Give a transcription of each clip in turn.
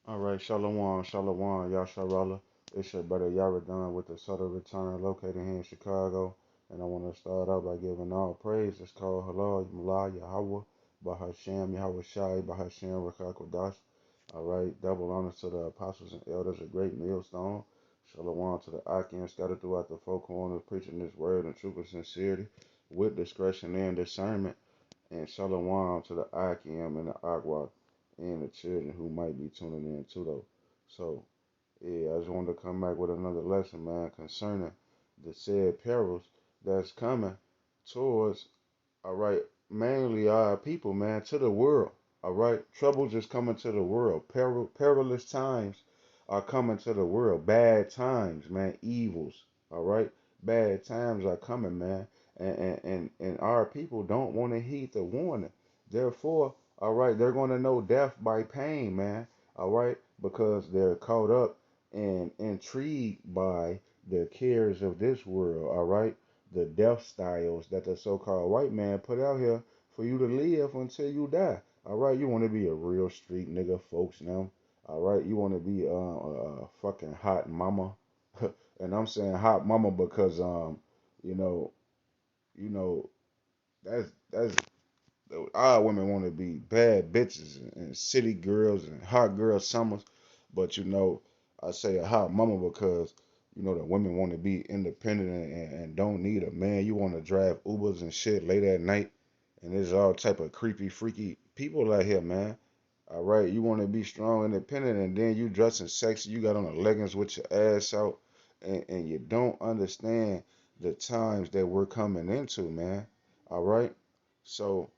All right, Shalom, Shalom, Yasharala. It's your brother Yaradan with the Subtle Return located here in Chicago. And I want to start out by giving all praise. It's called Halal, Mullah, Yahweh, Bahashem, Yahweh Shai, Bahashem, Rakakwadash. All right, double honors to the apostles and elders, a great millstone. Shalom to the Akim scattered throughout the four corners, preaching this word in truth and sincerity, with discretion and discernment. And shalom to the Akim and the Agwa and the children who might be tuning in too, though. So, yeah, I just wanted to come back with another lesson, man, concerning the said perils that's coming towards, all right, mainly our people, man, to the world. All right, troubles is coming to the world. Perilous times are coming to the world. Bad times, man, evils. All right, bad times are coming, man, and our people don't want to heed the warning. Therefore, all right, they're going to know death by pain, man. All right, because they're caught up and intrigued by the cares of this world. All right, the death styles that the so-called white man put out here for you to live until you die. All right, you want to be a real street nigga, folks. Now, all right, you want to be a fucking hot mama, and I'm saying hot mama because you know, you know, that's all women want to be bad bitches and city girls and hot girl summers, but I say a hot mama because the women want to be independent and don't need a man. You want to drive Ubers and shit late at night, and there's all type of creepy, freaky people out here, man. All right, you want to be strong, independent, and then you dressing sexy. You got on the leggings with your ass out, and you don't understand the times that we're coming into, man. All right, so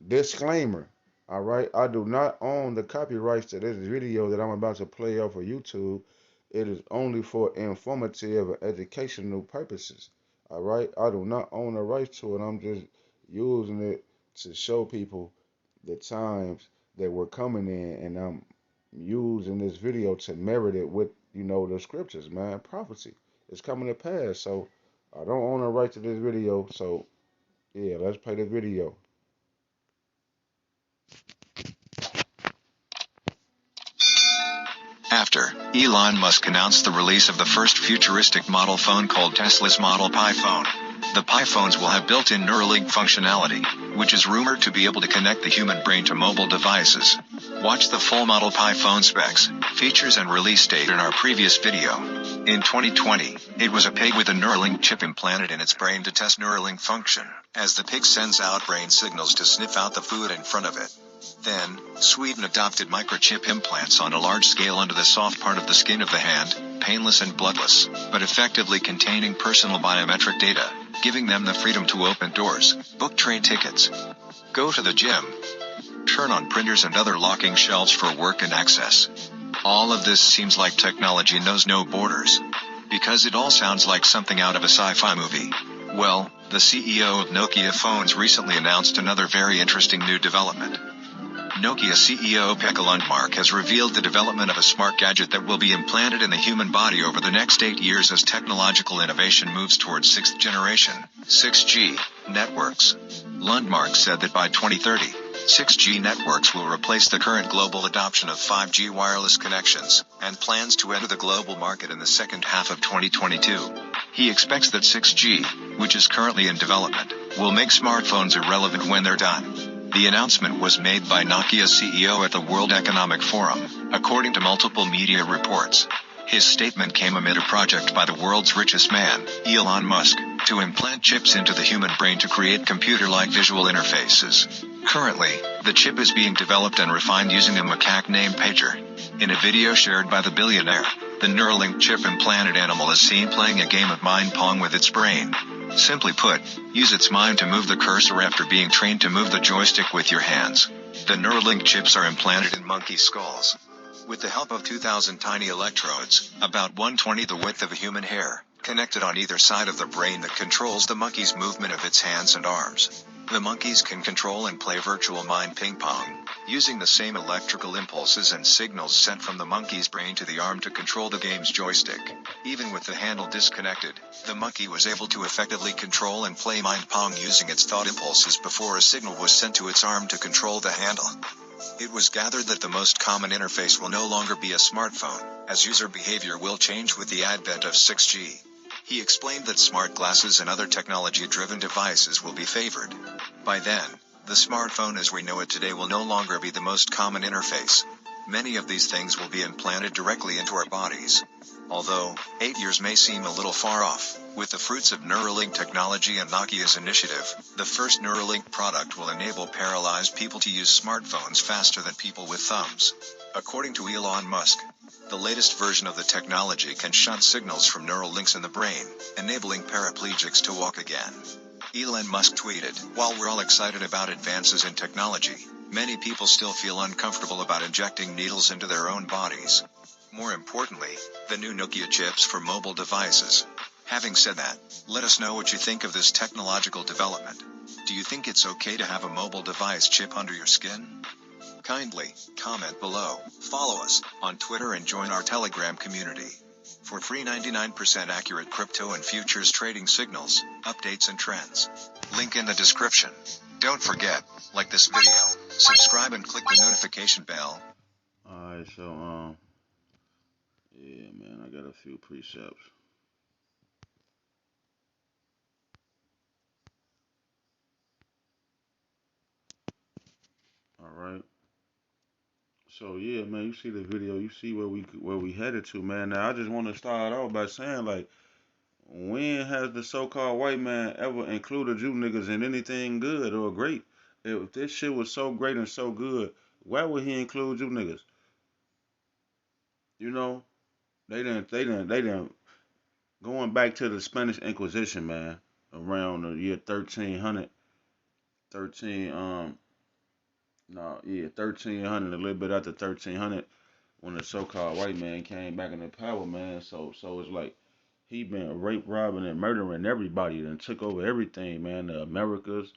disclaimer. All right, I do not own the copyrights to this video that I'm about to play off of YouTube. It is only for informative and educational purposes. All right, I do not own the rights to it. I'm just using it to show people the times that we're coming in, and I'm using this video to merit it with the scriptures, man. Prophecy is coming to pass. So I don't own the right to this video. So yeah, let's play the video. After Elon Musk announced the release of the first futuristic model phone called Tesla's Model Pi phone. The Pi phones will have built-in Neuralink functionality, which is rumored to be able to connect the human brain to mobile devices. Watch the full Model Pi phone specs, features and release date in our previous video. In 2020, it was a pig with a Neuralink chip implanted in its brain to test Neuralink function, as the pig sends out brain signals to sniff out the food in front of it. Then, Sweden adopted microchip implants on a large scale under the soft part of the skin of the hand, painless and bloodless, but effectively containing personal biometric data, giving them the freedom to open doors, book train tickets, go to the gym, turn on printers and other locking shelves for work and access. All of this seems like technology knows no borders. Because it all sounds like something out of a sci-fi movie. Well, the CEO of Nokia Phones recently announced another very interesting new development. Nokia CEO Pekka Lundmark has revealed the development of a smart gadget that will be implanted in the human body over the next 8 years as technological innovation moves towards 6th generation, 6G, networks. Lundmark said that by 2030, 6G networks will replace the current global adoption of 5G wireless connections, and plans to enter the global market in the second half of 2022. He expects that 6G, which is currently in development, will make smartphones irrelevant when they're done. The announcement was made by Nokia CEO at the World Economic Forum, according to multiple media reports. His statement came amid a project by the world's richest man, Elon Musk, to implant chips into the human brain to create computer-like visual interfaces. Currently, the chip is being developed and refined using a macaque named Pager. In a video shared by the billionaire, the Neuralink chip implanted animal is seen playing a game of mind pong with its brain. Simply put, use its mind to move the cursor after being trained to move the joystick with your hands. The Neuralink chips are implanted in monkey skulls. With the help of 2,000 tiny electrodes, about 1/20 the width of a human hair, connected on either side of the brain that controls the monkey's movement of its hands and arms. The monkeys can control and play virtual mind ping pong, using the same electrical impulses and signals sent from the monkey's brain to the arm to control the game's joystick. Even with the handle disconnected, the monkey was able to effectively control and play mind pong using its thought impulses before a signal was sent to its arm to control the handle. It was gathered that the most common interface will no longer be a smartphone, as user behavior will change with the advent of 6G. He explained that smart glasses and other technology-driven devices will be favored. By then, the smartphone as we know it today will no longer be the most common interface. Many of these things will be implanted directly into our bodies. Although, 8 years may seem a little far off, with the fruits of Neuralink technology and Nokia's initiative, the first Neuralink product will enable paralyzed people to use smartphones faster than people with thumbs. According to Elon Musk, the latest version of the technology can shunt signals from neural links in the brain, enabling paraplegics to walk again. Elon Musk tweeted, "While we're all excited about advances in technology, many people still feel uncomfortable about injecting needles into their own bodies. More importantly, the new Nokia chips for mobile devices." Having said that, let us know what you think of this technological development. Do you think it's okay to have a mobile device chip under your skin? Kindly comment below, follow us on Twitter and join our Telegram community. For free 99% accurate crypto and futures trading signals, updates and trends. Link in the description. Don't forget, like this video, subscribe and click the notification bell. Alright, so yeah, man, I got a few precepts. Alright. So yeah, man, you see the video, you see where we headed to, man. Now I just want to start out by saying, like, when has the so-called white man ever included you niggas in anything good or great? If this shit was so great and so good, why would he include you niggas? You know, they didn't. Going back to the Spanish Inquisition, man, around the year 1300, 13, no, yeah, 1300, a little bit after 1300, when the so-called white man came back into power, man. So it's like he been rape, robbing, and murdering everybody, and took over everything, man. The Americas,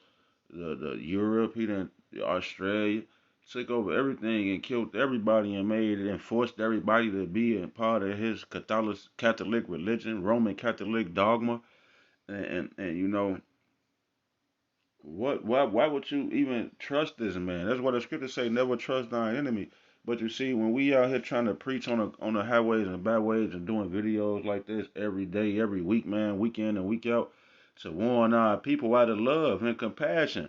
the Europe, he done Australia, took over everything and killed everybody and made it and forced everybody to be a part of his Catholic religion, Roman Catholic dogma, and you know what? Why would you even trust this man? That's what the scriptures say: never trust thine enemy. But you see, when we out here trying to preach on the highways and byways and doing videos like this every day, every week, man, week in and week out, to warn our people out of love and compassion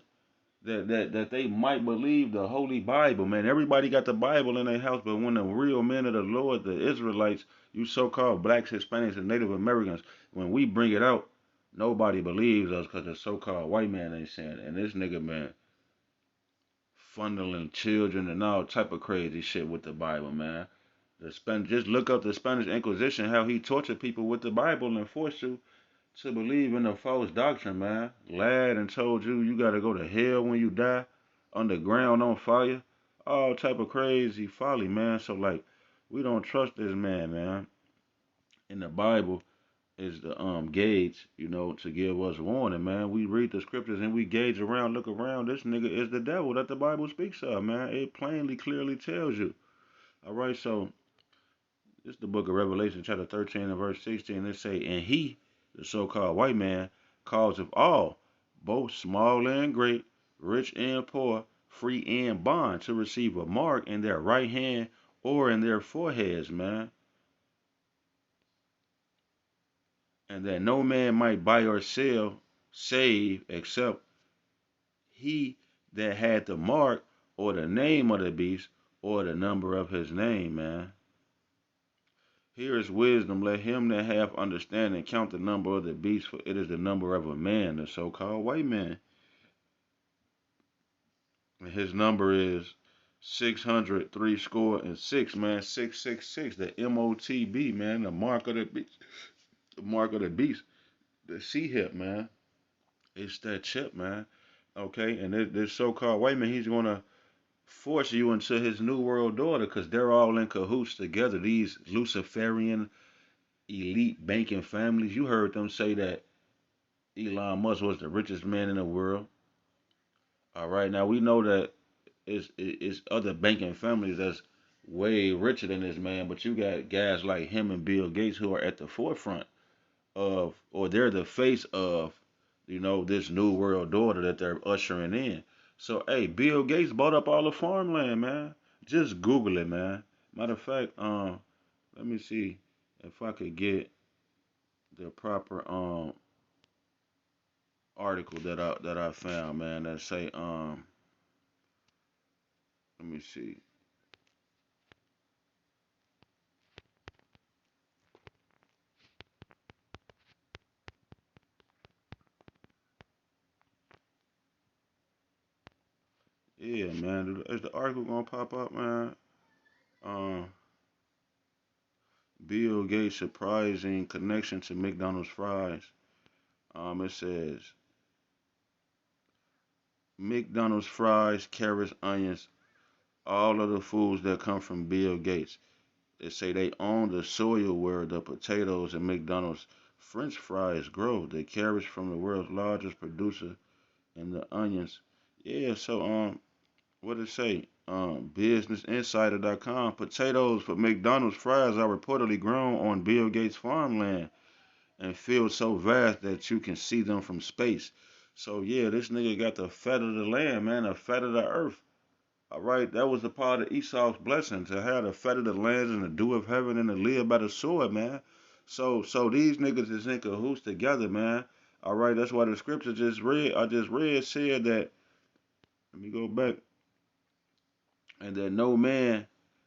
that they might believe the Holy Bible, man. Everybody got the Bible in their house, but when the real men of the Lord, the Israelites, you so-called blacks, Hispanics, and Native Americans, when we bring it out, nobody believes us because the so-called white man ain't saying it. And this nigga, man, funneling children and all type of crazy shit with the Bible, man. Just look up the Spanish Inquisition, how he tortured people with the Bible and forced you to believe in a false doctrine, man. Lied and told you you gotta go to hell when you die, underground on fire, all type of crazy folly, man. So like, we don't trust this man, man. And the Bible is the gauge, you know, to give us warning, man. We read the scriptures and we gauge around, look around. This nigga is the devil that the Bible speaks of, man. It plainly, clearly tells you. All right, so this is the book of Revelation, chapter 13 and verse 16. It say, and he, the so-called white man, calls of all, both small and great, rich and poor, free and bond, to receive a mark in their right hand or in their foreheads, man. And that no man might buy or sell, save, except he that had the mark or the name of the beast or the number of his name, man. Here is wisdom. Let him that hath understanding count the number of the beast, for it is the number of a man, the so-called white man. And his number is 603 score and six, man. 666. The MOTB, man. The mark of the beast. The mark of the beast. The C hip, man. It's that chip, man. Okay, and this so-called white man, he's gonna force you into his new world order because they're all in cahoots together. These luciferian elite banking families. You heard them say that Elon Musk was the richest man in the world. All right, now we know that it's other banking families that's way richer than this man, but you got guys like him and Bill Gates who are at the forefront of, or they're the face of, you know, this new world order that they're ushering in. So hey, Bill Gates bought up all the farmland, man. Just Google it, man. Matter of fact, let me see if I could get the proper article that I found, man. That say let me see. Yeah, man. Is the article gonna pop up, man? Um, Bill Gates surprising connection to McDonald's fries. It says McDonald's fries, carrots, onions, all of the foods that come from Bill Gates. They say they own the soil where the potatoes and McDonald's French fries grow. The carrots from the world's largest producer, and the onions. Yeah. So what did it say? BusinessInsider.com. Potatoes for McDonald's fries are reportedly grown on Bill Gates' farmland and fields so vast that you can see them from space. So yeah, this nigga got the fat of the land, man, the fat of the earth. All right, that was the part of Esau's blessing to have the fat of the lands and the dew of heaven and to live by the sword, man. So these niggas is in cahoots together, man. All right, that's why the scripture I just read said that. Let me go back. And that no man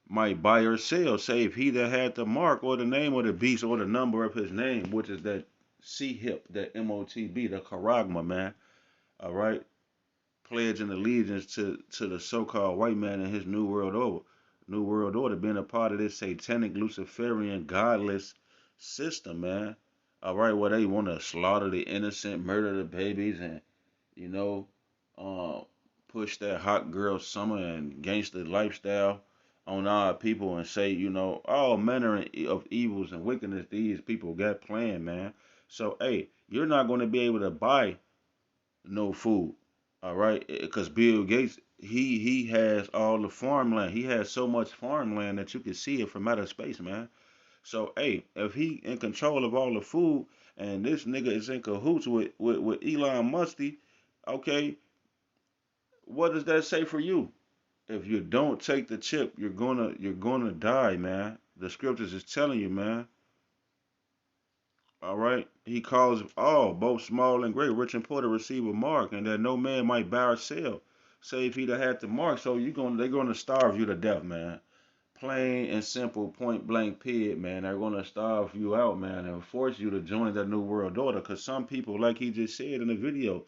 might buy or sell, save he that had the mark or the name of the beast or the number of his name, which is that C hip, that MOTB, the charagma, man. All right, pledging allegiance to the so-called white man and his new world order, being a part of this satanic luciferian godless system, man. All right, where they want to slaughter the innocent, murder the babies, and you know, uh, push that hot girl summer and gangster lifestyle on our people and say, all manner of evils and wickedness these people got planned, man. So, hey, you're not going to be able to buy no food, all right? Because Bill Gates, he has all the farmland. He has so much farmland that you can see it from outer space, man. So, hey, if he in control of all the food and this nigga is in cahoots with Elon Musty, okay, what does that say for you? If you don't take the chip, you're gonna die, man. The scriptures is telling you, man. All right. He calls all, both small and great, rich and poor, to receive a mark, and that no man might buy or sell, save he that had the mark. So they're gonna starve you to death, man. Plain and simple, point blank period, man. They're gonna starve you out, man, and force you to join that new world order. Cause some people, like he just said in the video,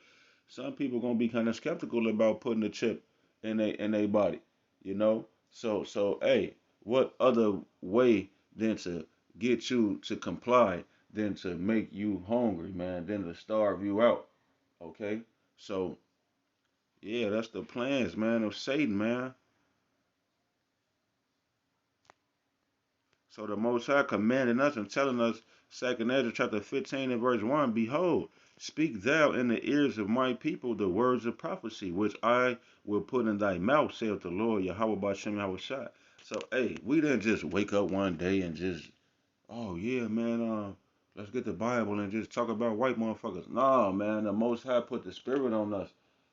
some people gonna be kind of skeptical about putting a chip in their body, you know. So hey, what other way than to get you to comply, than to make you hungry, man, than to starve you out? Okay, so yeah, that's the plans, man, of Satan, man. So the Most High commanding us and telling us, Second Ezra chapter 15 and verse 1, Behold, speak thou in the ears of my people the words of prophecy, which I will put in thy mouth, saith the Lord, Yahweh Bashem Yahweh Shai. So, hey, we didn't just wake up one day and just, oh yeah, man, let's get the Bible and just talk about white motherfuckers. Nah, man, the Most High put the Spirit on us.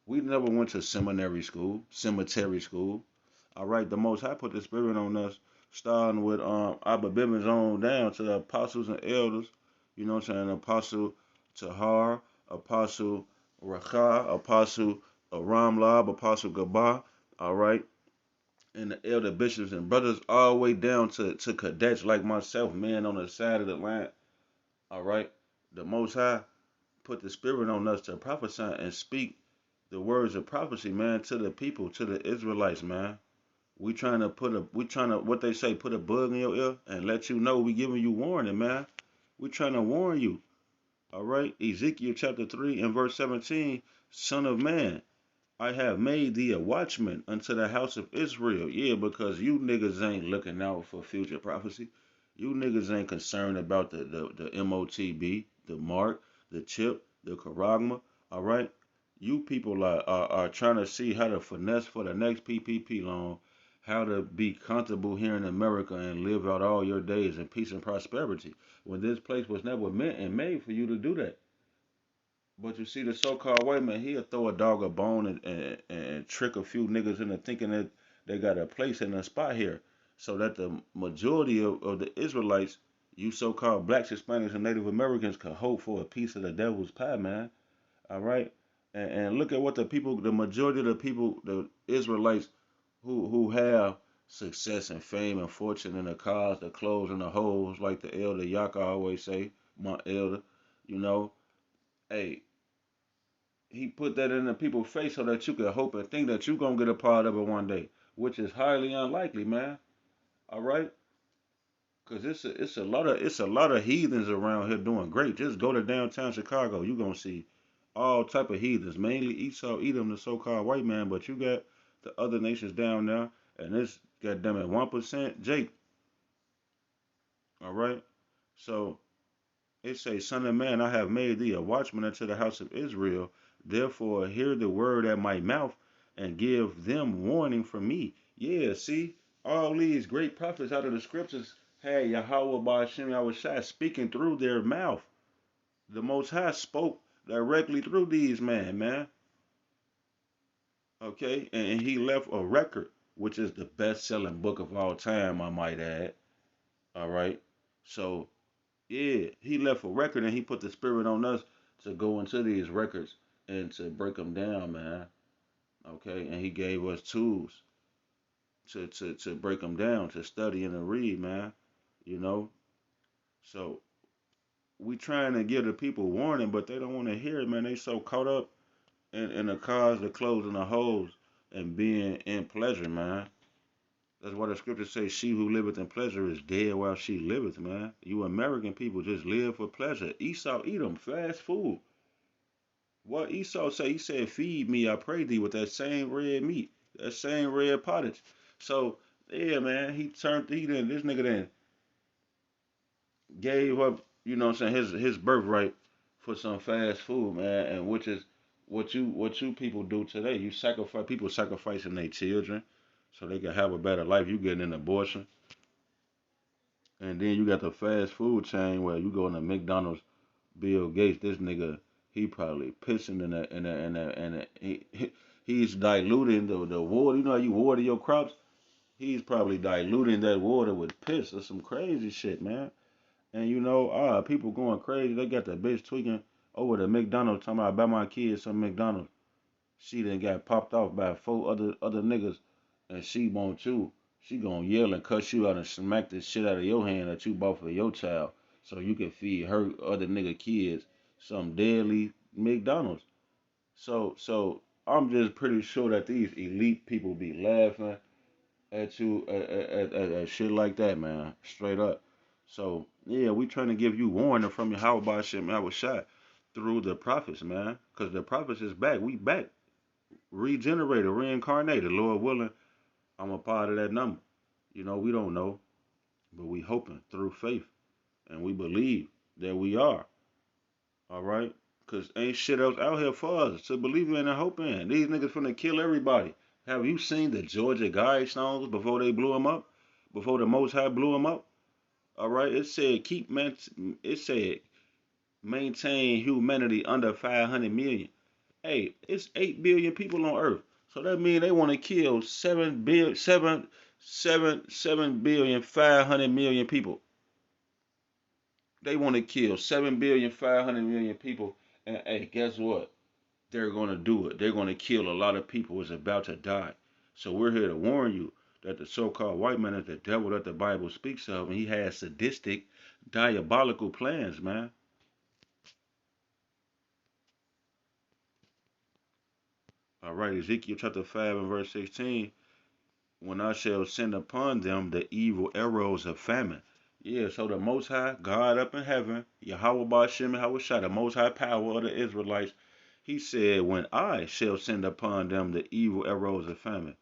We never went to seminary school, cemetery school. All right, the Most High put the Spirit on us, starting with Abba Bivens on down to the apostles and elders. You know what I'm saying? Apostle Tahar, Apostle Racha, Apostle Ramlab, Apostle Gabah. All right, and the elder bishops and brothers all the way down to cadets like myself, men on the side of the line. All right, the Most High put the Spirit on us to prophesy and speak the words of prophecy, man, to the people, to the Israelites, man. We trying to what they say, put a bug in your ear and let you know we giving you warning, man. We trying to warn you. All right. Ezekiel chapter 3 and verse 17, Son of man, I have made thee a watchman unto the house of Israel. Yeah, because you niggas ain't looking out for future prophecy. You niggas ain't concerned about the MOTB, the mark, the chip, the charagma. All right. You people are trying to see how to finesse for the next PPP loan, how to be comfortable here in America and live out all your days in peace and prosperity. When this place was never meant and made for you to do that. But you see, the so-called white man, he'll throw a dog a bone and trick a few niggas into thinking that they got a place in a spot here, so that the majority of the Israelites, you so-called blacks, Hispanics, and Native Americans, could hope for a piece of the devil's pie, man. All right, and look at what the majority of the people, the Israelites who have success and fame and fortune and the cars, the clothes, and the hoes, like the elder Yaka always say, my elder, you know, hey, he put that in the people's face so that you could hope and think that you're gonna get a part of it one day, which is highly unlikely, man. All right, cause it's a lot of heathens around here doing great. Just go to downtown Chicago, you gonna see all type of heathens, mainly Esau, Edom, the so-called white man, but you got the other nations down there, and it's goddamn it 1% Jake. All right, so it say, Son of man, I have made thee a watchman unto the house of Israel. Therefore, hear the word at my mouth and give them warning from me. Yeah, see, all these great prophets out of the scriptures had Yahweh by Hashem Yahushua speaking through their mouth. The Most High spoke directly through these man. Okay, and he left a record, which is the best-selling book of all time, I might add. All right, so yeah, he left a record and he put the spirit on us to go into these records and to break them down, man. Okay, and he gave us tools to break them down, to study and to read, man. You know, so we trying to give the people warning, but they don't want to hear it, man. They so caught up in the cars, the clothes, and the hoes, and being in pleasure, man. That's why the scripture says, "She who liveth in pleasure is dead while she liveth," man. You American people just live for pleasure. Esau, eat them, fast food. What Esau say? He said, "Feed me, I pray thee, with that same red meat, that same red pottage." So yeah, man, this nigga then gave up, you know what I'm saying, his birthright for some fast food, man, and which is what you people do today. You sacrifice people sacrificing their children so they can have a better life. You getting an abortion, and then you got the fast food chain where you go in the McDonald's. Bill Gates, this nigga, he probably pissing he's diluting the water. You know how you water your crops? He's probably diluting that water with piss or some crazy shit, man. And people going crazy. They got the bitch tweaking over the McDonald's, talking about buy my kids some McDonald's. She then got popped off by four other niggas, and she won't you. She gonna yell and cuss you out and smack the shit out of your hand that you bought for your child, so you can feed her other nigga kids some deadly McDonald's. So I'm just pretty sure that these elite people be laughing at you at shit like that, man. Straight up. So yeah, we trying to give you warning from your how about shit, man. I was shot through the prophets, man, cause the prophets is back. We back, regenerated, reincarnated. Lord willing, I'm a part of that number. We don't know, but we hoping through faith, and we believe that we are. All right, cause ain't shit else out here for us to believe in and hope in. These niggas finna kill everybody. Have you seen the Georgia Guidestones before they blew them up? Before the Most High blew them up? All right, it said it said maintain humanity under 500 million. Hey, it's 8 billion people on Earth. So that means they want to kill 7 billion 500 million people. They want to kill 7 billion 500 million people. And hey, guess what? They're gonna do it. They're gonna kill a lot of people is about to die. So we're here to warn you that the so-called white man is the devil that the Bible speaks of, and he has sadistic, diabolical plans, man. All right, Ezekiel chapter 5 and verse 16. When I shall send upon them the evil arrows of famine. Yeah, so the Most High, God up in heaven, Yahweh Bashem Yahushua, the Most High power of the Israelites, he said, when I shall send upon them the evil arrows of famine.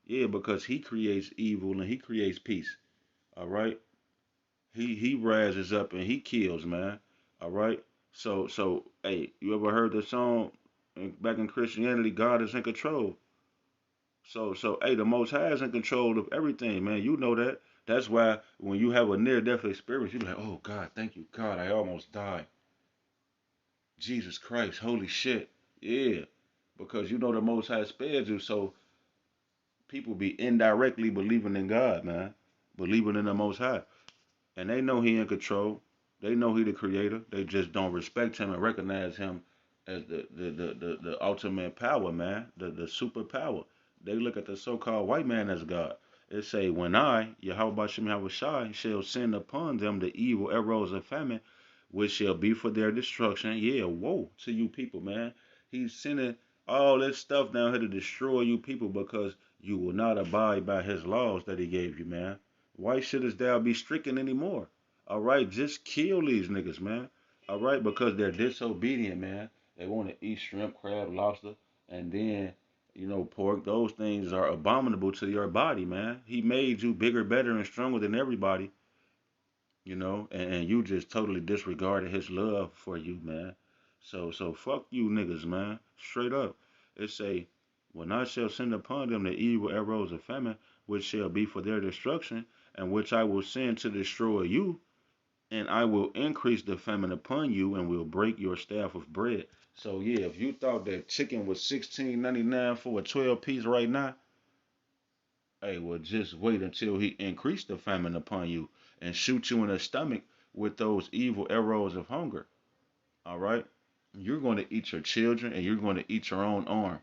Yeah, because he creates evil and he creates peace. All right? He rises up and he kills, man. All right? So hey, you ever heard the song back in Christianity, God is in control? So hey, the Most High is in control of everything, man. You know that. That's why when you have a near-death experience, you be like, "Oh God, thank you, God, I almost died." Jesus Christ, holy shit. Yeah. Because you know the Most High spared you, so people be indirectly believing in God, man. Believing in the Most High. And they know he in control. They know he the creator. They just don't respect him and recognize him as the ultimate power, man. The superpower. They look at the so-called white man as God. It say, when I, Yahweh Shem Shai, shall send upon them the evil arrows of famine, which shall be for their destruction. Yeah, woe to you people, man. He's sending all this stuff down here to destroy you people because you will not abide by his laws that he gave you, man. Why shouldst thou be stricken anymore? All right, just kill these niggas, man. All right, because they're disobedient, man. They want to eat shrimp, crab, lobster, and then, pork. Those things are abominable to your body, man. He made you bigger, better, and stronger than everybody, and you just totally disregarded his love for you, man. So fuck you niggas, man. Straight up. It say, when I shall send upon them the evil arrows of famine, which shall be for their destruction, and which I will send to destroy you, and I will increase the famine upon you, and will break your staff of bread. So yeah, if you thought that chicken was $16.99 for a 12 piece right now, hey, well, just wait until he increase the famine upon you and shoot you in the stomach with those evil arrows of hunger. All right? You're going to eat your children and you're going to eat your own arm.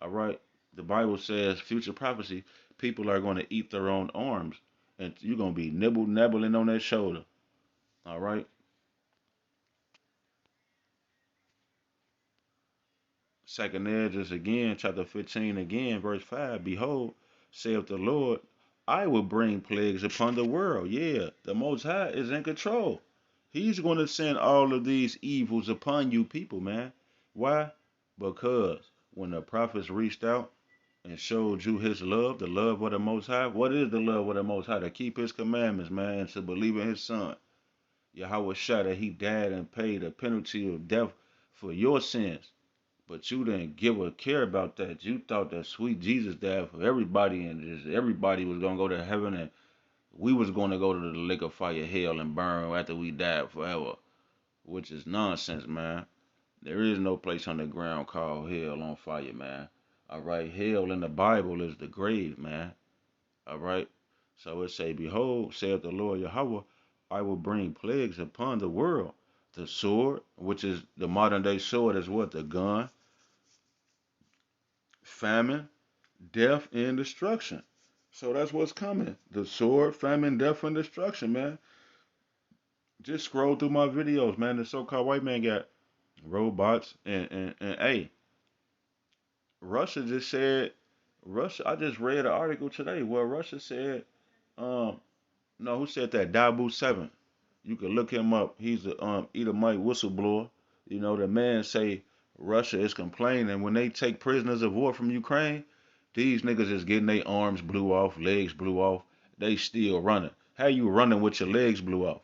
All right? The Bible says, future prophecy, people are going to eat their own arms and you're going to be nibbling on their shoulder. All right? Second Esdras again, chapter 15 again, verse 5. Behold, saith the Lord, I will bring plagues upon the world. Yeah, the Most High is in control. He's going to send all of these evils upon you people, man. Why? Because when the prophets reached out and showed you his love, the love of the Most High, what is the love of the Most High? To keep his commandments, man, and to believe in his son. Yahweh Shah, that he died and paid a penalty of death for your sins. But you didn't give a care about that. You thought that sweet Jesus died for everybody and just everybody was gonna go to heaven and we was gonna go to the lake of fire hell and burn after we died forever. Which is nonsense, man. There is no place on the ground called hell on fire, man. Alright, hell in the Bible is the grave, man. Alright? So it say, behold, saith the Lord Yahweh, I will bring plagues upon the world. The sword, which is the modern day sword, is what? The gun, famine, death, and destruction. So that's what's coming. The sword, famine, death, and destruction, man. Just scroll through my videos, man. The so-called white man got robots and hey, Russia just said Russia. I just read an article today where Russia said, um, no, who said that? Dabu Seven. You can look him up. He's a Edomite whistleblower. The man say Russia is complaining when they take prisoners of war from Ukraine. These niggas is getting their arms blew off, legs blew off. They still running. How you running with your legs blew off?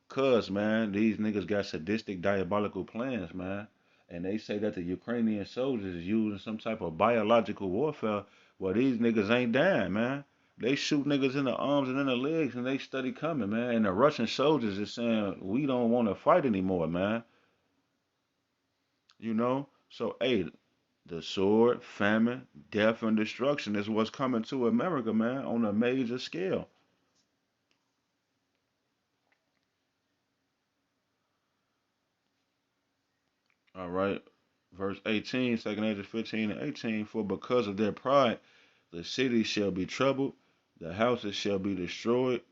Cause man, these niggas got sadistic, diabolical plans, man. And they say that the Ukrainian soldiers is using some type of biological warfare. Well, these niggas ain't dying, man. They shoot niggas in the arms and in the legs, and they steady coming, man. And the Russian soldiers is saying we don't want to fight anymore, man. So hey, the sword, famine, death, and destruction is what's coming to America, man, on a major scale. All right. Verse 18, second Ezra 15 and 18. For because of their pride, the cities shall be troubled, the houses shall be destroyed,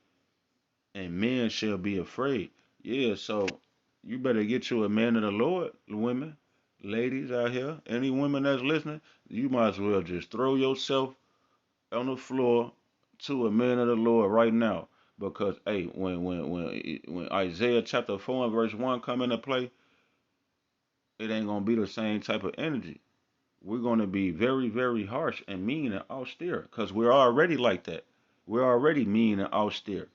and men shall be afraid. Yeah, so you better get you a man of the Lord, women, ladies out here, any women that's listening, you might as well just throw yourself on the floor to a man of the Lord right now. Because hey, when Isaiah chapter 4 and verse 1 come into play, it ain't gonna be the same type of energy. We're gonna be very, very harsh and mean and austere. Because we're already like that. We're already mean and austere.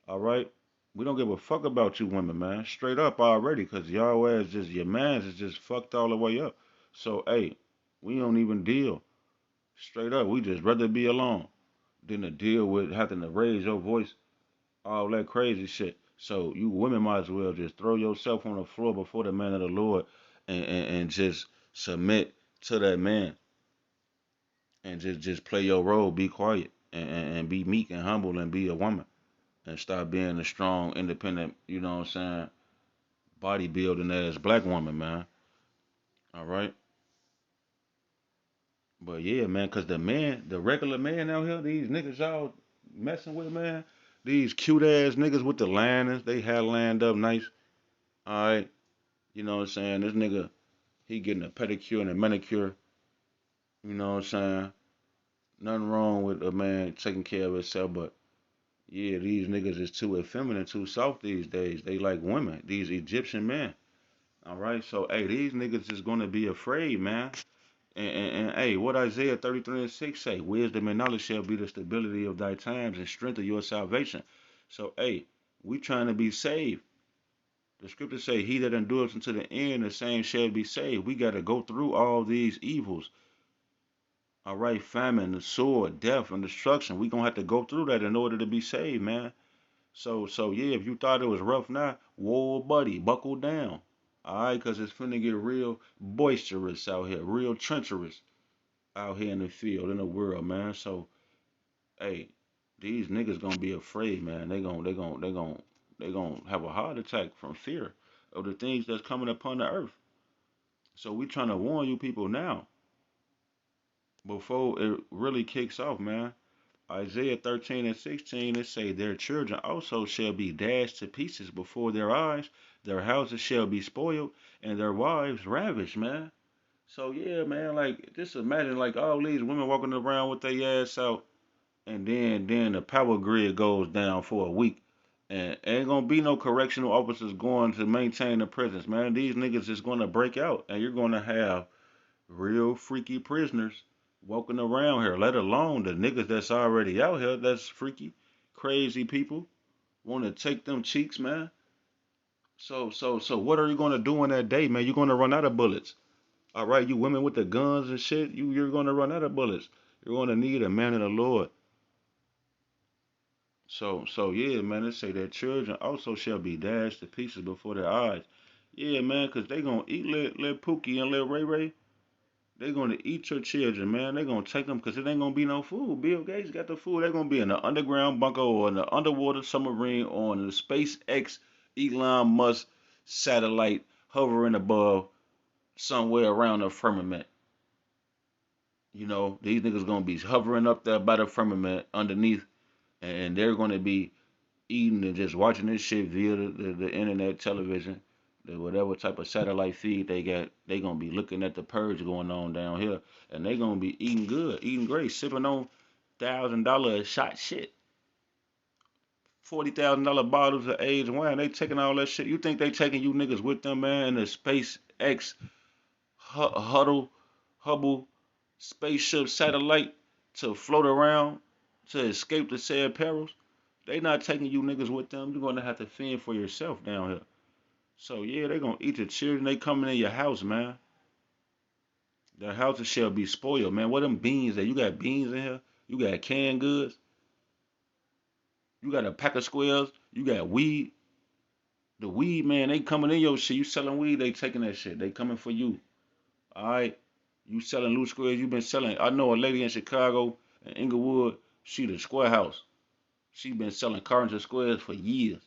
Alright? We don't give a fuck about you women, man. Straight up already, cause y'all ass just your mans is just fucked all the way up. So hey, we don't even deal. Straight up, we just rather be alone than to deal with having to raise your voice, all that crazy shit. So you women might as well just throw yourself on the floor before the man of the Lord and just submit to that man and just play your role, be quiet and be meek and humble and be a woman and stop being a strong, independent, you know what I'm saying, bodybuilding ass black woman, man. All right. But yeah, man, cause the man, the regular man out here, these niggas y'all messing with, man, these cute ass niggas with the liners, they had lined up nice. All right. You know what I'm saying? This nigga, he getting a pedicure and a manicure. You know what I'm saying? Nothing wrong with a man taking care of himself, but yeah, these niggas is too effeminate, too soft these days. They like women, these Egyptian men. All right, so hey, these niggas is gonna be afraid, man. And hey, what Isaiah 33 and 6 say? Wisdom and knowledge shall be the stability of thy times and strength of your salvation. So hey, we trying to be saved. The scriptures say, he that endures unto the end, the same shall be saved. We got to go through all these evils. All right, famine, the sword, death, and destruction. We gonna have to go through that in order to be saved, man. So yeah, if you thought it was rough now, whoa, buddy, buckle down. All right, cause it's finna get real boisterous out here, real treacherous out here in the field, in the world, man. So hey, these niggas gonna be afraid, man. They gonna have a heart attack from fear of the things that's coming upon the earth. So we trying to warn you people now before it really kicks off, man. Isaiah 13 and 16, it say, their children also shall be dashed to pieces before their eyes, their houses shall be spoiled, and their wives ravished, man. So yeah, man, like just imagine like all these women walking around with their ass out, and then the power grid goes down for a week. And ain't gonna be no correctional officers going to maintain the prisons, man. These niggas is gonna break out, and you're gonna have real freaky prisoners walking around here, let alone the niggas that's already out here that's freaky, crazy people. Want to take them cheeks, man. So what are you gonna do in that day, man? You're gonna run out of bullets. All right, you women with the guns and shit, you're gonna run out of bullets. You're gonna need a man of the Lord. So yeah, man, they say that children also shall be dashed to pieces before their eyes. Yeah, man, 'cause they gonna eat little Pookie and little Ray Ray. They gonna eat your children, man. They gonna take them because it ain't gonna be no food. Bill Gates got the food. They gonna be in the underground bunker or in the underwater submarine or in the SpaceX Elon Musk satellite hovering above somewhere around the firmament. You know, these niggas gonna be hovering up there by the firmament underneath, and they're gonna be eating and just watching this shit via the internet, television, the whatever type of satellite feed they got. They gonna be looking at the purge going on down here, and they gonna be eating good, eating great, sipping on $1,000 a shot shit. $40,000 bottles of aged wine. They taking all that shit. You think they taking you niggas with them, man, in the SpaceX Huddle Hubble spaceship satellite to float around to escape the said perils? They not taking you niggas with them. You're gonna have to fend for yourself down here. So yeah, they gonna eat your children. They coming in your house, man. The houses shall be spoiled, man. What them beans that you got beans in here? You got canned goods. You got a pack of squares. You got weed. The weed, man, they coming in your shit. You selling weed, they taking that shit. They coming for you. All right. You selling loose squares. You been selling. I know a lady in Chicago, in Inglewood. She the square house. She been selling cartons of squares for years.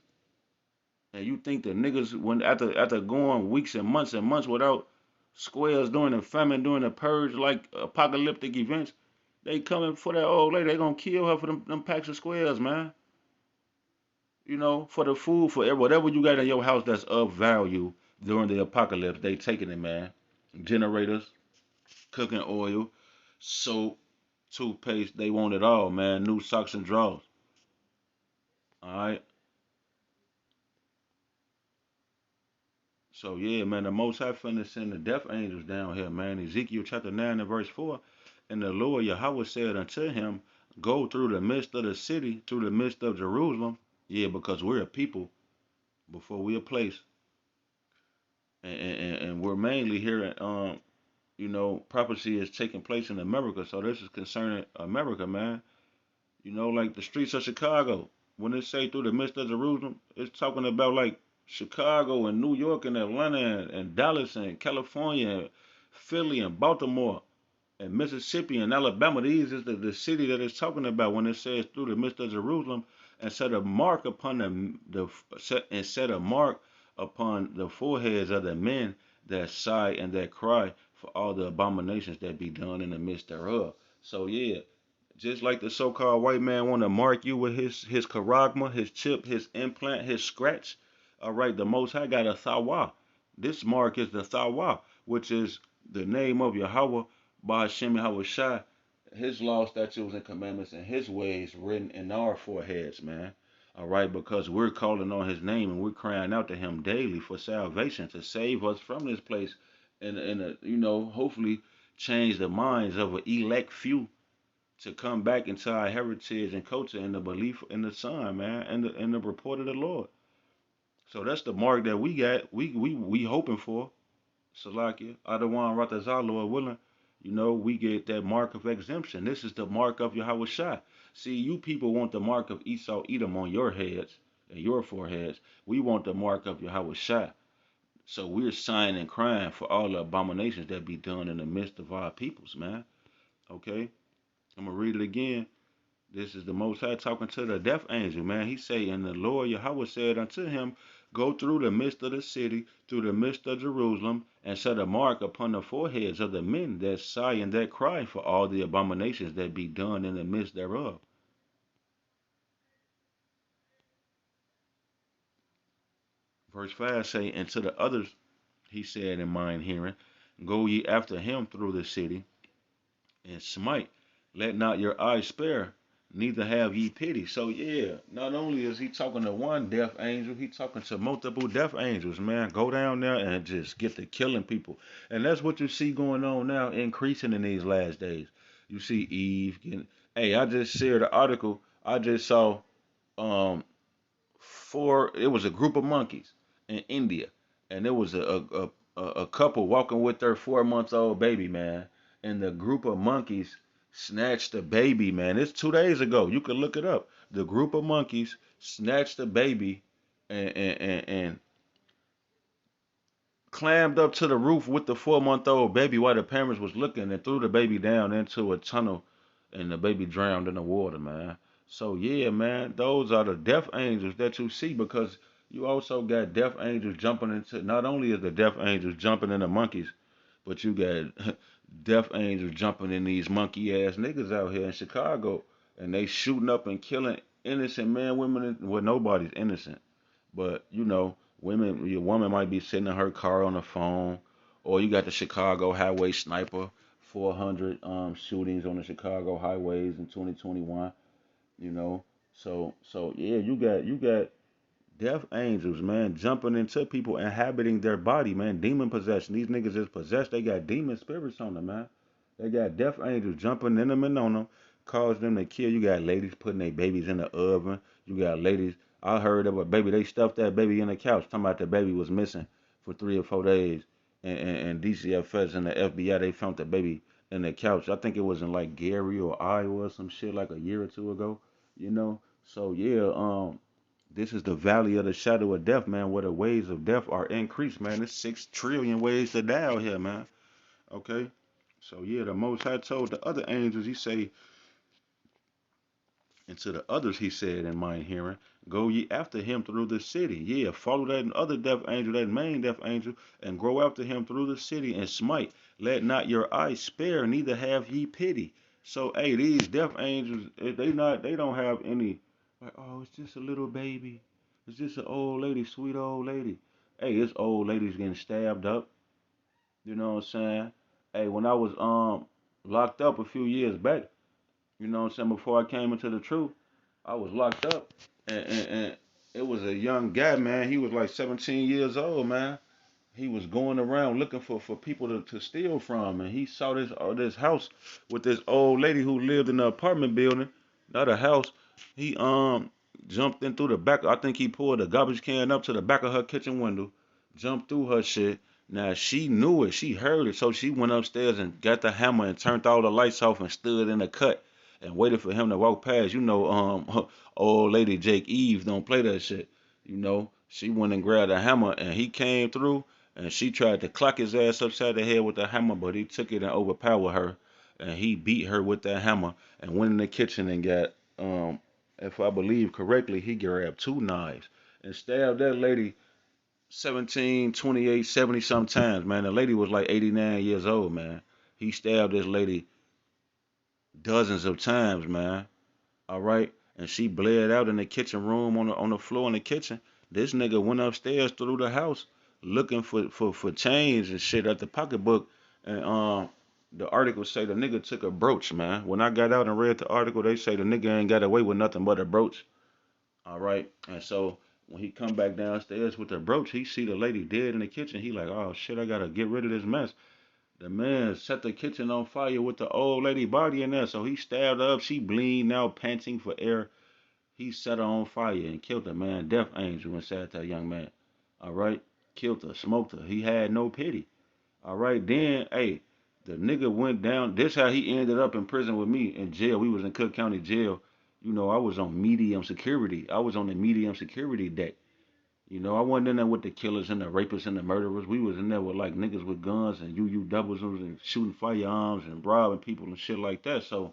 And you think the niggas when after going weeks and months without squares during the famine, during the purge, like apocalyptic events, they coming for that old lady. They gonna kill her for them packs of squares, man. You know, for the food, for whatever you got in your house that's of value during the apocalypse, they taking it, man. Generators, cooking oil, soap, toothpaste, they want it all, man. New socks and drawers. All right. So yeah, man, the Most High finna send the death angels down here, man. Ezekiel chapter 9 and verse 4. And the Lord Yahweh said unto him, go through the midst of the city, through the midst of Jerusalem. Yeah, because we're a people before we a place. And we're mainly here at prophecy is taking place in America. So this is concerning America, man. You know, like the streets of Chicago. When it say through the midst of Jerusalem, it's talking about like Chicago and New York and Atlanta and Dallas and California and Philly and Baltimore and Mississippi and Alabama. These is the city that it's talking about when it says through the midst of Jerusalem and set a mark upon set a mark upon the foreheads of the men that sigh and that cry for all the abominations that be done in the midst thereof. So yeah, just like the so-called white man want to mark you with his charagma, his chip, his implant, his scratch. All right, the Most High got a thawa. This mark is the thawa, which is the name of Yahweh by Hashem Yahweh Shai, his law, statutes, and commandments, and his ways written in our foreheads, man. All right, because we're calling on his name and we're crying out to him daily for salvation to save us from this place and hopefully change the minds of an elect few to come back into our heritage and culture and the belief in the Son, man, and the report of the Lord. So that's the mark that we got. We hoping for. Salakia, Adawan Ratazah, Lord willing. We get that mark of exemption. This is the mark of Yahweh Shai. See, you people want the mark of Esau Edom on your heads and your foreheads. We want the mark of Yahweh Shai. So we're sighing and crying for all the abominations that be done in the midst of our peoples, man. Okay? I'm going to read it again. This is the Most High talking to the death angel, man. He say, and the Lord Yahweh said unto him, go through the midst of the city, through the midst of Jerusalem, and set a mark upon the foreheads of the men that sigh and that cry for all the abominations that be done in the midst thereof. Verse 5 say, and to the others he said in mine hearing, go ye after him through the city, and smite. Let not your eyes spare, neither have ye pity. So yeah, not only is he talking to one death angel, he talking to multiple death angels, man. Go down there and just get to killing people. And that's what you see going on now, increasing in these last days. You see Eve getting, hey, I just shared an article. I just saw um it was a group of monkeys in India, and there was a couple walking with their 4 months old baby, man, and the group of monkeys snatched the baby, man. It's 2 days ago. You can look it up. The group of monkeys snatched the baby and climbed up to the roof with the 4 month old baby while the parents was looking and threw the baby down into a tunnel and the baby drowned in the water, man. So yeah, man, those are the death angels that you see because you also got death angels jumping into not only is the death angels jumping in the monkeys, but you got death angels jumping in these monkey ass niggas out here in Chicago and they shooting up and killing innocent men, women, well nobody's innocent. But your woman might be sitting in her car on the phone, or you got the Chicago highway sniper, 400 shootings on the Chicago highways in 2021. You know, so yeah, you got death angels, man, jumping into people, inhabiting their body, man, demon possession. These niggas is possessed. They got demon spirits on them, man. They got death angels jumping in them and on them, cause them to kill. You got ladies putting their babies in the oven. You got ladies. I heard of a baby. They stuffed that baby in the couch, talking about the baby was missing for 3 or 4 days. And DCFS and the FBI they found the baby in the couch. I think it was in like Gary or Iowa or some shit like a year or two ago. You know. So yeah, this is the valley of the shadow of death, man, where the ways of death are increased, man. There's 6 trillion ways to die out here, man. Okay? So yeah, the Most High told the other angels, he say, and to the others he said in mine hearing, go ye after him through the city. Yeah, follow that other death angel, that main death angel, and go after him through the city and smite. Let not your eyes spare, neither have ye pity. So hey, these death angels, they don't have any like, oh, it's just a little baby. It's just an old lady, sweet old lady. Hey, this old lady's getting stabbed up. You know what I'm saying? Hey, when I was locked up a few years back, you know what I'm saying, before I came into the truth, I was locked up and it was a young guy, man. He was like 17 years old, man. He was going around looking for people to steal from, and he saw this house with this old lady who lived in the apartment building, not a house. He jumped in through the back. I think he pulled a garbage can up to the back of her kitchen window, jumped through her shit. Now she knew it, she heard it, so she went upstairs and got the hammer and turned all the lights off and stood in the cut and waited for him to walk past. Old lady Jake Eve don't play that shit. You know, She went and grabbed a hammer, and he came through, and she tried to clock his ass upside the head with the hammer, but he took it and overpowered her, and he beat her with that hammer, and went in the kitchen and got, if I believe correctly, he grabbed two knives and stabbed that lady 17, 28, 70 sometimes, man. The lady was like 89 years old, man. He stabbed this lady dozens of times, man. All right, and she bled out in the kitchen room on the floor in the kitchen. This nigga went upstairs through the house looking for change and shit at the pocketbook, and the article say the nigga took a brooch, man. When I got out and read the article, they say the nigga ain't got away with nothing but a brooch. All right, and so when he come back downstairs with the brooch, he see the lady dead in the kitchen. He like, oh shit, I gotta get rid of this mess. The man set the kitchen on fire with the old lady body in there, so he stabbed her up. She bleeding out, panting for air. He set her on fire and killed her, man. Death angel inside that young man. All right, killed her, smoked her. He had no pity. All right, then, hey, the nigga went down. This how he ended up in prison with me in jail. We was in Cook County Jail. You know, I was on medium security. I was on the medium security deck. You know, I wasn't in there with the killers and the rapists and the murderers. We was in there with like niggas with guns and doubles and shooting firearms and robbing people and shit like that. So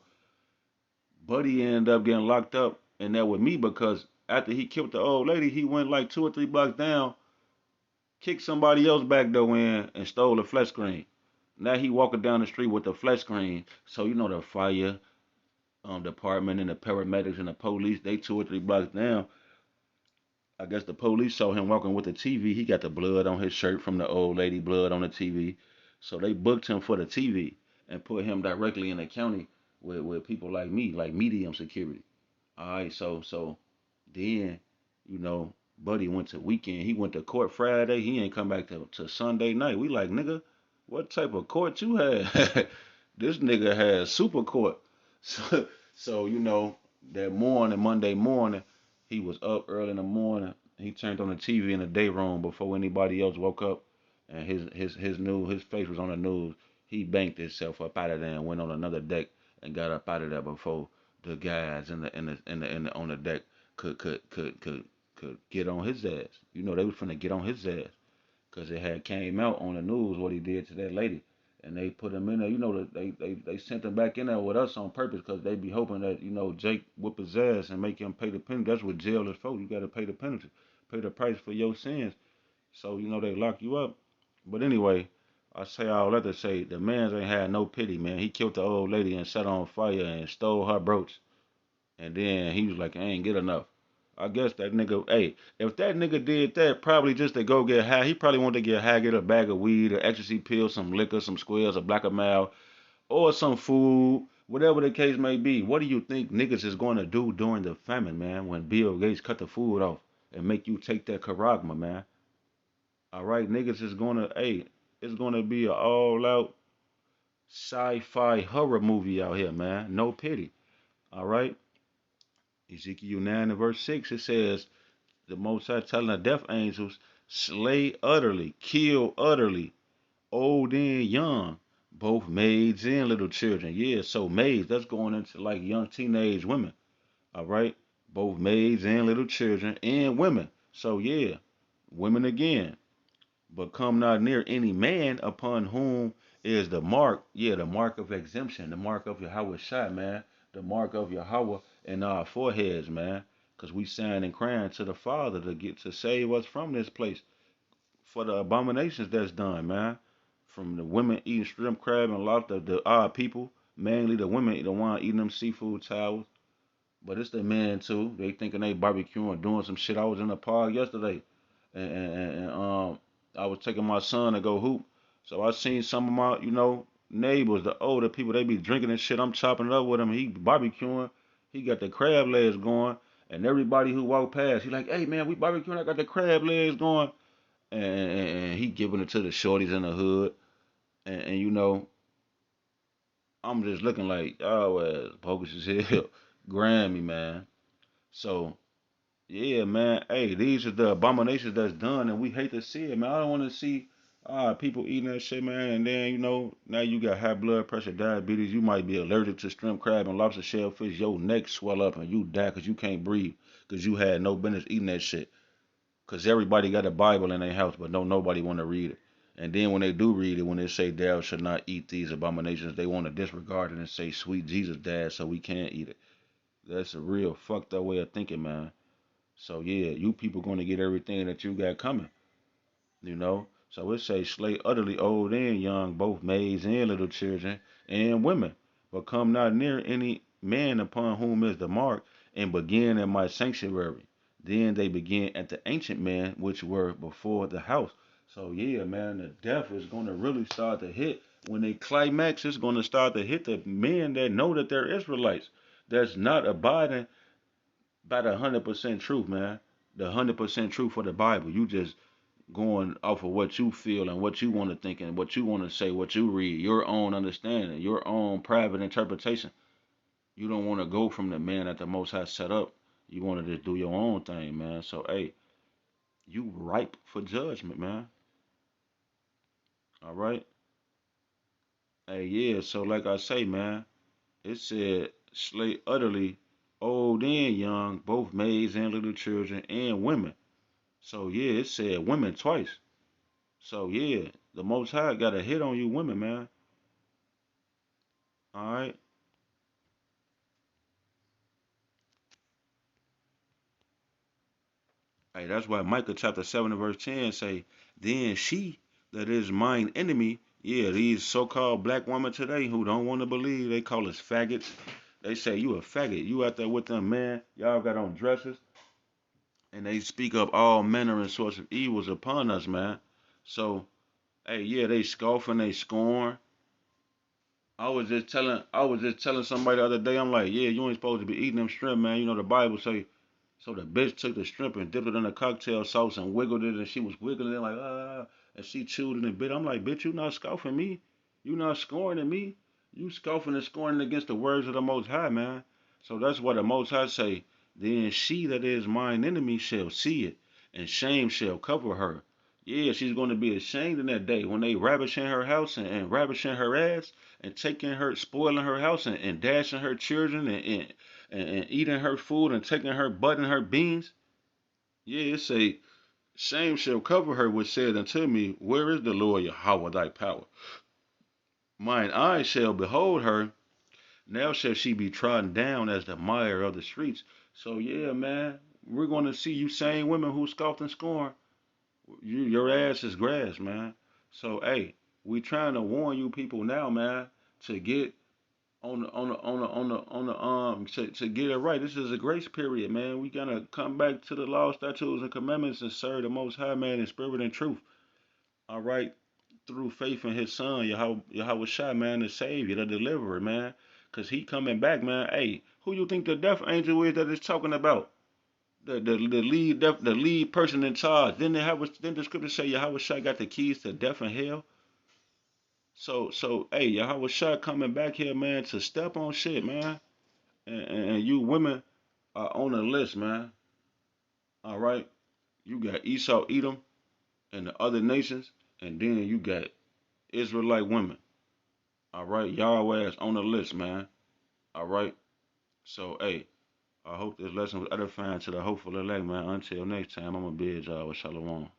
Buddy ended up getting locked up in there with me because after he killed the old lady, he went like 2 or 3 blocks down, kicked somebody else back door in, and stole a flat screen. Now he walking down the street with the flat screen. So you know the fire department and the paramedics and the police, they 2 or 3 blocks down. I guess the police saw him walking with the TV. He got the blood on his shirt from the old lady, blood on the TV. So they booked him for the TV and put him directly in the county with people like me, like medium security. All right, so then, you know, Buddy went to weekend. He went to court Friday. He ain't come back to Sunday night. We like, nigga, what type of court you had? This nigga had super court. So, so you know, that morning, Monday morning, he was up early in the morning. He turned on the TV in the day room before anybody else woke up, and his face was on the news. He banked himself up out of there and went on another deck and got up out of there before the guys in the on the deck could get on his ass. You know they was finna get on his ass because it had came out on the news what he did to that lady, and they put him in there. You know they sent him back in there with us on purpose because they be hoping that you know Jake whip his ass and make him pay the penalty. That's what jail is for. You got to pay the penalty, pay the price for your sins. So you know they lock you up. But anyway, I say all that to say the man ain't had no pity, man. He killed the old lady and set her on fire and stole her brooch. And then he was like, I ain't get enough. I guess that nigga, hey, if that nigga did that, probably just to go get high, he probably wanted to get high, get a bag of weed, an ecstasy pill, some liquor, some squares, a black of mile, or some food, whatever the case may be. What do you think niggas is going to do during the famine, man, when Bill Gates cut the food off and make you take that Karagma, man? All right, niggas is going to, hey, it's going to be an all out sci-fi horror movie out here, man. No pity. All right. Ezekiel 9 and verse 6, it says, the Most High telling the death angels, slay utterly, kill utterly, old and young, both maids and little children. Yeah, so maids, that's going into like young teenage women. All right. Both maids and little children and women. So yeah, women again. But come not near any man upon whom is the mark, yeah, the mark of exemption, the mark of Yahweh Shai, man, the mark of Yahweh in our foreheads, man, because we sign and crying to the Father to get to save us from this place for the abominations that's done, man. From the women eating shrimp, crab, and lobster, the odd people, mainly the women, the one eating them seafood towels. But it's the men too. They thinking they barbecuing, doing some shit. I was in the park yesterday, and I was taking my son to go hoop. So I seen some of my, neighbors, the older people. They be drinking and shit. I'm chopping it up with him. He barbecuing. He got the crab legs going, and everybody who walked past, he like, "Hey man, we barbecuing. I got the crab legs going." And he giving it to the shorties in the hood, and I'm just looking like, oh, bogus as hell, Grammy man. So yeah, man. Hey, these are the abominations that's done, and we hate to see it, man. I don't want to see people eating that shit, man. And then now you got high blood pressure, diabetes. You might be allergic to shrimp, crab, and lobster shellfish. Your neck swell up, and you die because you can't breathe because you had no business eating that shit. Cause everybody got a Bible in their house, but don't nobody want to read it. And then when they do read it, when they say thou should not eat these abominations, they want to disregard it and say sweet Jesus died, so we can't eat it. That's a real fucked up way of thinking, man. So yeah, you people gonna get everything that you got coming, you know. So it say slay utterly old and young, both maids and little children and women, but come not near any man upon whom is the mark, and begin at my sanctuary. Then they begin at the ancient men which were before the house. So yeah, man, the death is gonna really start to hit when they climax. It's gonna start to hit the men that know that they're Israelites. That's not abiding by the 100% truth, man. The 100% truth for the Bible. You just going off of what you feel and what you want to think and what you want to say, what you read, your own understanding, your own private interpretation. You don't want to go from the man that the Most High set up. You want to just do your own thing, man. So, hey, you ripe for judgment, man. All right? Hey, yeah, so like I say, man, it said, slay utterly old and young, both maids and little children and women. So, yeah, it said women twice. So, yeah, the Most High got a hit on you women, man. All right? Hey, that's why Micah chapter 7 and verse 10 say, then she that is mine enemy, yeah, these so-called black women today who don't want to believe, they call us faggots. They say, you a faggot. You out there with them, man. Y'all got on dresses. And they speak up all manner and sorts of evils upon us, man. So, hey, yeah, they scoff and they scorn. I was just telling somebody the other day, I'm like, yeah, you ain't supposed to be eating them shrimp, man. You know the Bible say. So the bitch took the shrimp and dipped it in the cocktail sauce and wiggled it, and she was wiggling it like and she chewed it and bit. I'm like, bitch, you not scoffing me, you not scoring at me, you scoffing and scoring against the words of the Most High, man. So that's what the Most High say. Then she that is mine enemy shall see it, and shame shall cover her. Yeah, she's going to be ashamed in that day when they ravishing her house and ravishing her ass and taking her, spoiling her house and dashing her children and eating her food and taking her butt and her beans. Yeah, it say, shame shall cover her, which said unto me, where is the Lord Yahweh thy power? Mine eyes shall behold her. Now shall she be trodden down as the mire of the streets. So yeah, man, we're gonna see you same women who scoffed and scorned. Your ass is grass, man. So hey, we trying to warn you people now, man, to get to get it right. This is a grace period, man. We gotta come back to the law, statutes, and commandments and serve the Most High, man, in spirit and truth. All right, through faith in His Son, Yahweh Shai, man, the Savior, the Deliverer, man. Cause He coming back, man. Hey, who you think the death angel is that is talking about? The lead person in charge. Then the scripture say Yahweh Shai got the keys to death and hell. So hey, Yahweh Shai coming back here, man, to step on shit, man. And you women are on the list, man. All right, you got Esau, Edom, and the other nations, and then you got Israelite women. All right, y'all ass on the list, man. All right. So hey, I hope this lesson was edifying to the hopeful elect, man. Until next time, I'm gonna bid y'all with shalom.